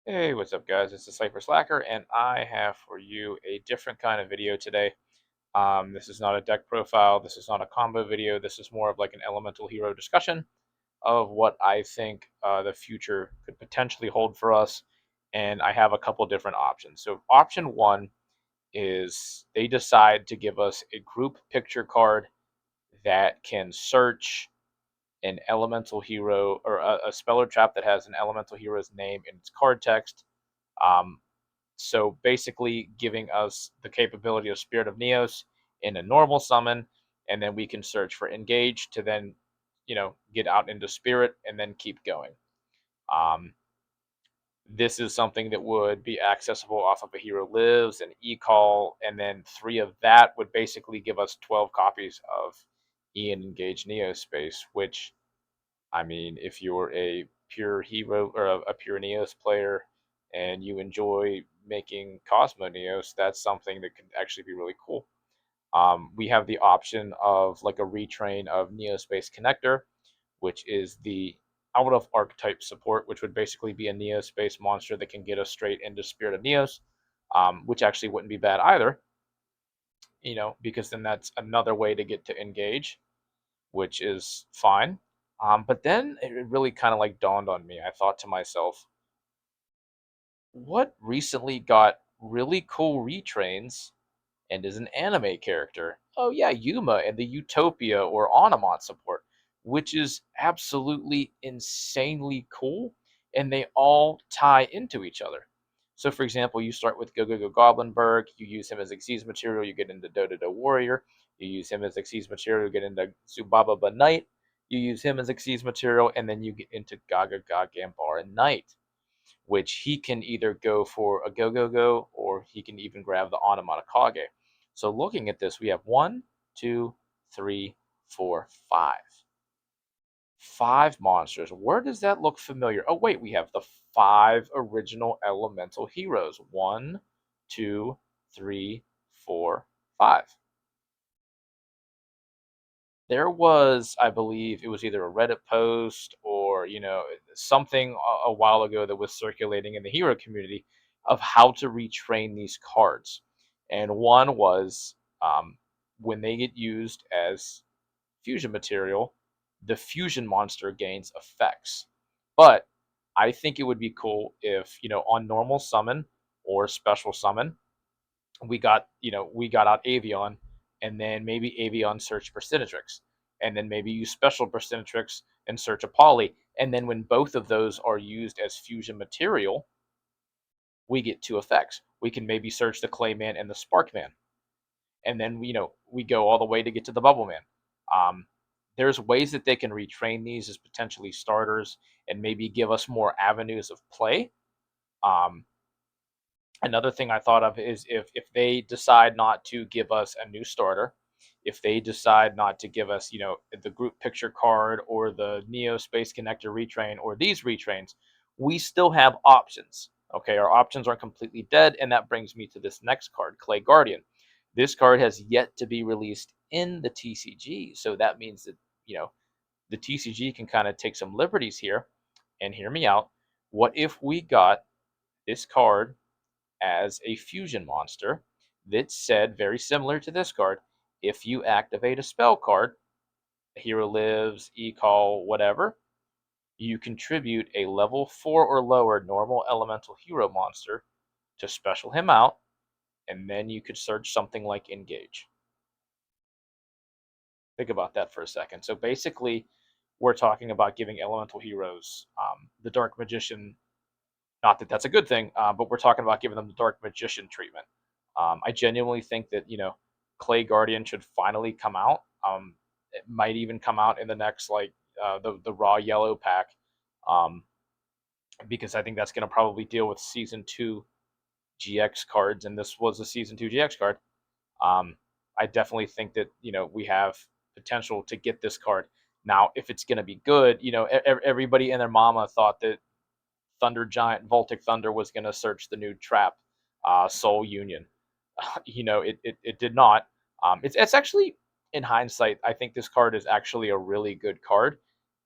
Hey, what's up, guys? It's the Cypher Slacker, and I have for you a different kind of video today. This is not a deck profile, this is not a combo video, this is more of like an elemental hero discussion of what I think the future could potentially hold for us. And I have a couple different options. So, option one is they decide to give us a group picture card that can search an elemental hero or a spell or trap that has an elemental hero's name in its card text. Um, so basically giving us the capability of Spirit of Neos in a normal summon, and then we can search for engage to then, get out into Spirit and then keep going. Um, this is something that would be accessible off of a Hero Lives and E-Call, and then 3 of that would basically give us 12 copies of E and Engage Neospace, which, I mean, if you're a pure hero or a pure Neos player and you enjoy making Cosmo Neos, that's something that could actually be really cool. We have the option of like a retrain of Neospace Connector, which is the out of archetype support, which would basically be a Neospace monster that can get us straight into Spirit of Neos, which actually wouldn't be bad either, because then that's another way to get to engage, which is fine. But then it really kind of like dawned on me. I thought to myself, what recently got really cool retrains and is an anime character? Oh yeah, Yuma and the Utopia or Onamon support, which is absolutely insanely cool, and they all tie into each other. So, for example, you start with Go Goblinberg, you use him as Xyz material, you get into Dodo Warrior, you use him as Xyz material, you get into Zubaba Knight, you use him as Xyz material, and then you get into Gaga Gambara Knight, which he can either go for a go, or he can even grab the Onomatakage. So looking at this, we have one, two, three, four, five. Five monsters. Where does that look familiar? Oh, wait, we have the 5 original elemental heroes. One, two, three, four, five. There was, I believe, it was either a Reddit post or, something a while ago that was circulating in the hero community of how to retrain these cards. And one was when they get used as fusion material, the fusion monster gains effects. But I think it would be cool if, on normal summon or special summon, we got out Avion, and then maybe Avion search Persinatrix, and then maybe use special Persinatrix and search a Poly, and then when both of those are used as fusion material, we get 2 effects. We can maybe search the Clayman and the Sparkman, and then we go all the way to get to the Bubble Man. There's ways that they can retrain these as potentially starters and maybe give us more avenues of play. Um, Another thing I thought of is if they decide not to give us a new starter, if they decide not to give us, the group picture card or the Neospace connector retrain or these retrains, we still have options. Okay, our options aren't completely dead, and that brings me to this next card, Clay Guardian. This card has yet to be released in the TCG, so that means that the TCG can kind of take some liberties here. And hear me out. What if we got this card as a fusion monster that said, very similar to this card, if you activate a spell card, Hero Lives, E-Call, whatever, you contribute a level 4 or lower normal elemental hero monster to special him out, and then you could search something like Engage. Think about that for a second. So basically, we're talking about giving elemental heroes the Dark Magician. Not that that's a good thing, but we're talking about giving them the Dark Magician treatment. I genuinely think that Clay Guardian should finally come out. It might even come out in the next the raw yellow pack, um, because I think that's going to probably deal with season 2 GX cards, and this was a season 2 GX card. Um, I definitely think that we have potential to get this card. Now, if it's going to be good, everybody and their mama thought that Thunder Giant Voltic Thunder was going to search the new trap, Soul Union. It did not. It's actually, in hindsight, I think this card is actually a really good card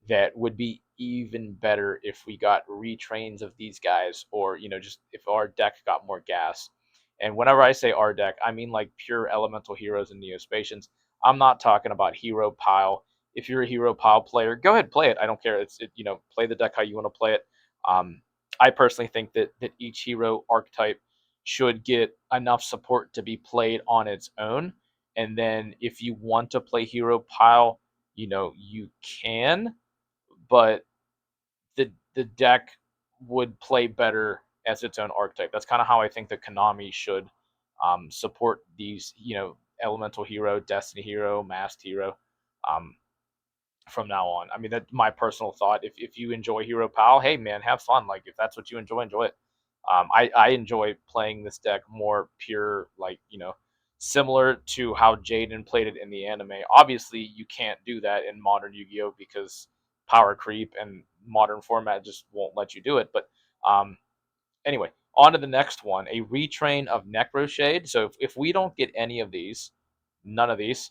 that would be even better if we got retrains of these guys, or just if our deck got more gas. And whenever I say our deck, I mean like pure elemental heroes and Neospacians. I'm not talking about hero pile. If you're a hero pile player, go ahead, play it. I don't care. Play the deck how you want to play it. um, I personally think that each hero archetype should get enough support to be played on its own. And then if you want to play hero pile, you can, but the deck would play better as its own archetype. That's kind of how I think the Konami should support these, elemental hero, destiny hero, masked hero. Um, from now on. I mean, that's my personal thought. If you enjoy Hero Pal, hey man, have fun. Like if that's what you enjoy, enjoy it. I enjoy playing this deck more pure, like similar to how Jaden played it in the anime. Obviously, you can't do that in modern Yu-Gi-Oh because power creep and modern format just won't let you do it. But anyway, on to the next one, a retrain of Necroshade. So if we don't get any of these, none of these,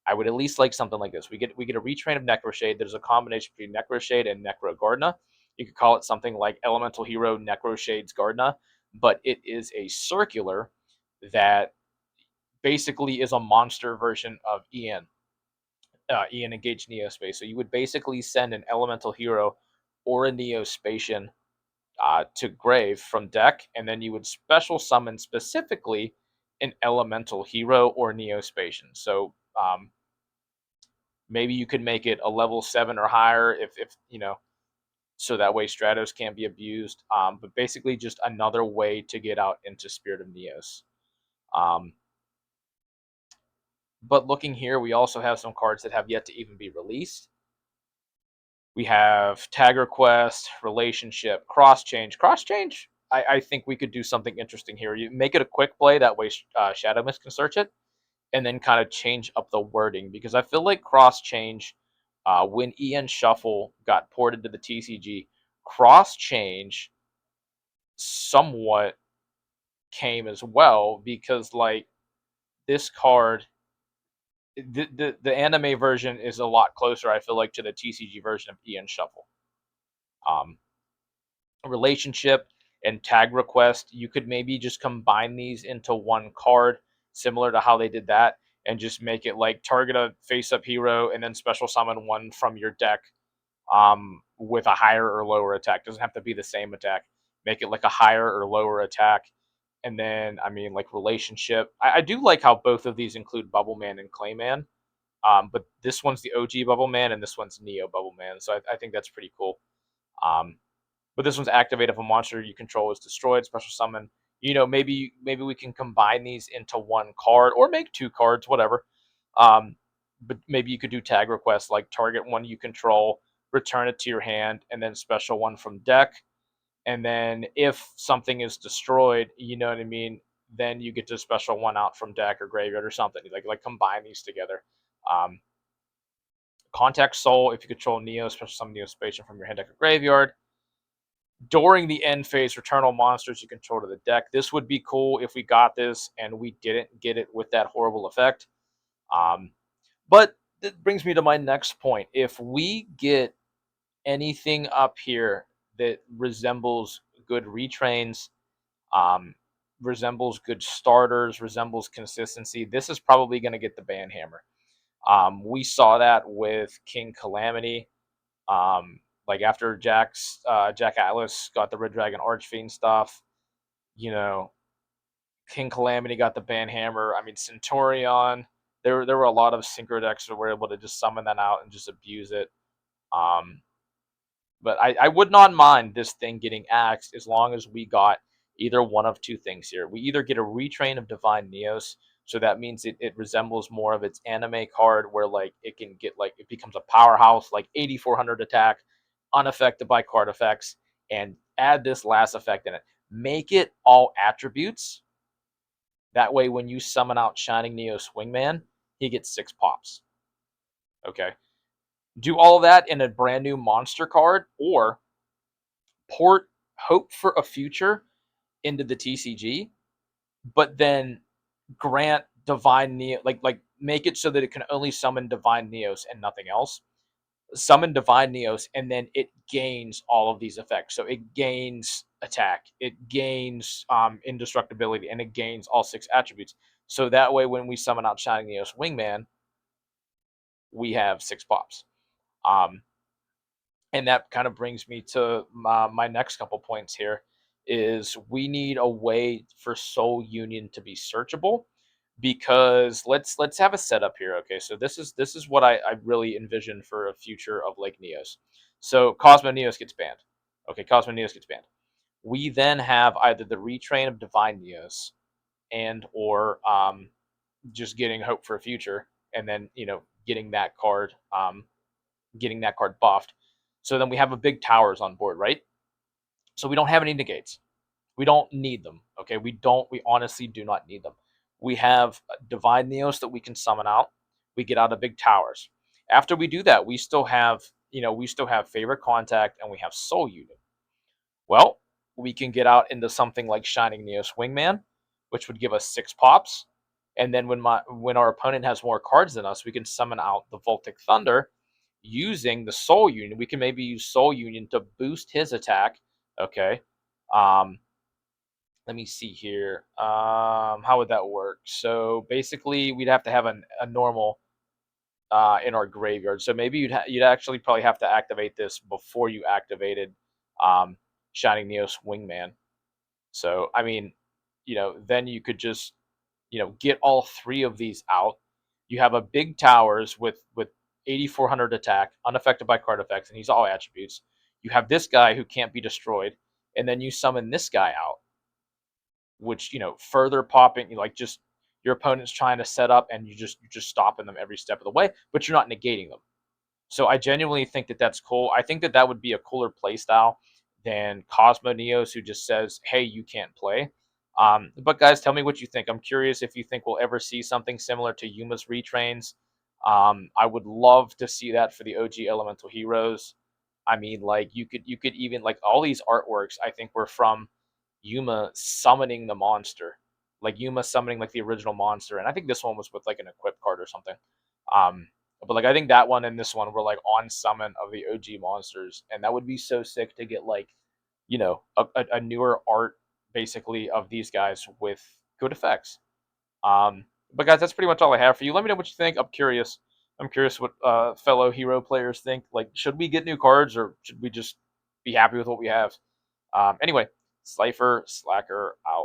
I would at least like something like this. We get a retrain of Necroshade. There's a combination between Necroshade and Necrogardna. You could call it something like Elemental Hero Necroshade's Gardna, but it is a circular that basically is a monster version of Ian. Ian engaged Neospace. So you would basically send an Elemental Hero or a Neospatian to grave from deck, and then you would special summon specifically an Elemental Hero or Neospatian. So maybe you could make it a level 7 or higher if so that way Stratos can't be abused. But basically just another way to get out into Spirit of Neos. Um, but looking here, we also have some cards that have yet to even be released. We have Tag Request, Relationship, Cross Change. Cross Change, I think we could do something interesting here. You make it a quick play, that way Shadow Mist can search it, and then kind of change up the wording, because I feel like cross change, when Ian Shuffle got ported to the TCG, cross change somewhat came as well, because like this card, the anime version is a lot closer, I feel like, to the TCG version of Ian Shuffle. Um, Relationship and Tag Request, you could maybe just combine these into one card, similar to how they did that, and just make it like target a face-up hero and then special summon one from your deck with a higher or lower attack. Doesn't have to be the same attack. Make it like a higher or lower attack. And then, I mean, like Relationship. I do like how both of these include Bubble Man and Clayman. But this one's the OG Bubble Man and this one's Neo Bubble Man. So I think that's pretty cool. Um, but this one's activate if a monster you control is destroyed, special summon. Maybe we can combine these into one card or make two cards, whatever. Um, but maybe you could do tag requests like target one you control, return it to your hand, and then special one from deck. And then if something is destroyed, you know what I mean, then you get to special one out from deck or graveyard or something. Like combine these together. Um, Contact Soul, if you control Neo, special summon Neospatian from your hand, deck, or graveyard. During the end phase, return all monsters you control to the deck. This would be cool if we got this and we didn't get it with that horrible effect. Um, but that brings me to my next point. If we get anything up here that resembles good retrains, um, resembles good starters, resembles consistency, this is probably going to get the banhammer. We saw that with King Calamity. Like after Jack Atlas got the Red Dragon Archfiend stuff, you know, King Calamity got the Banhammer. I mean, Centurion. There were a lot of synchro decks that were able to just summon that out and just abuse it. Um, but I would not mind this thing getting axed as long as we got either one of two things here. We either get a retrain of Divine Neos, so that means it resembles more of its anime card, where like it can get like it becomes a powerhouse, like 8400 attack, unaffected by card effects, and add this last effect in it. Make it all attributes. That way, when you summon out Shining Neo Swingman, he gets 6 pops. Okay. Do all that in a brand new monster card, or port Hope for a Future into the TCG, but then grant Divine Neo, like make it so that it can only summon Divine Neos and nothing else. summon Divine Neos, and then it gains all of these effects. So it gains attack, it gains indestructibility, and it gains all 6 attributes. So that way, when we summon out Shining Neos Wingman, we have 6 pops. Um, and that kind of brings me to my next couple points here is we need a way for Soul Union to be searchable, because let's have a setup here. Okay, so this is what I really envision for a future of Lake Neos. So Cosmo Neos gets banned. Okay, Cosmo Neos gets banned. We then have either the retrain of Divine Neos and or just getting Hope for a Future, and then getting that card buffed. So then we have a big towers on board, right? So we don't have any negates. We don't need them. Okay, we don't. We honestly do not need them. We have Divine Neos that we can summon out. We get out of big towers. After we do that, we still have favorite contact and we have Soul Union. Well, we can get out into something like Shining Neos Wingman, which would give us 6 pops. And then when our opponent has more cards than us, we can summon out the Voltic Thunder using the Soul Union. We can maybe use Soul Union to boost his attack. Okay. Um, Let me see here. How would that work? So basically, we'd have to have a normal in our graveyard. So maybe you'd actually probably have to activate this before you activated um, Shining Neos Wingman. So I mean, then you could just get all 3 of these out. You have a big towers with 8,400 attack, unaffected by card effects, and he's all attributes. You have this guy who can't be destroyed, and then you summon this guy out, which further popping, like, just your opponent's trying to set up, and you're just stopping them every step of the way, but you're not negating them. So I genuinely think that that's cool. I think that that would be a cooler play style than Cosmo Neos, who just says, "Hey, you can't play." But guys, tell me what you think. I'm curious if you think we'll ever see something similar to Yuma's retrains. I would love to see that for the OG Elemental Heroes. I mean, like, you could even, like, all these artworks, I think, were from Yuma summoning the monster, like Yuma summoning like the original monster, and I think this one was with like an equip card or something. Um, but like I think that one and this one were like on summon of the OG monsters, and that would be so sick to get like a newer art basically of these guys with good effects. But guys, that's pretty much all I have for you. Let me know what you think. I'm curious. I'm curious what fellow hero players think. Like, should we get new cards or should we just be happy with what we have? Anyway, Slifer Slacker out.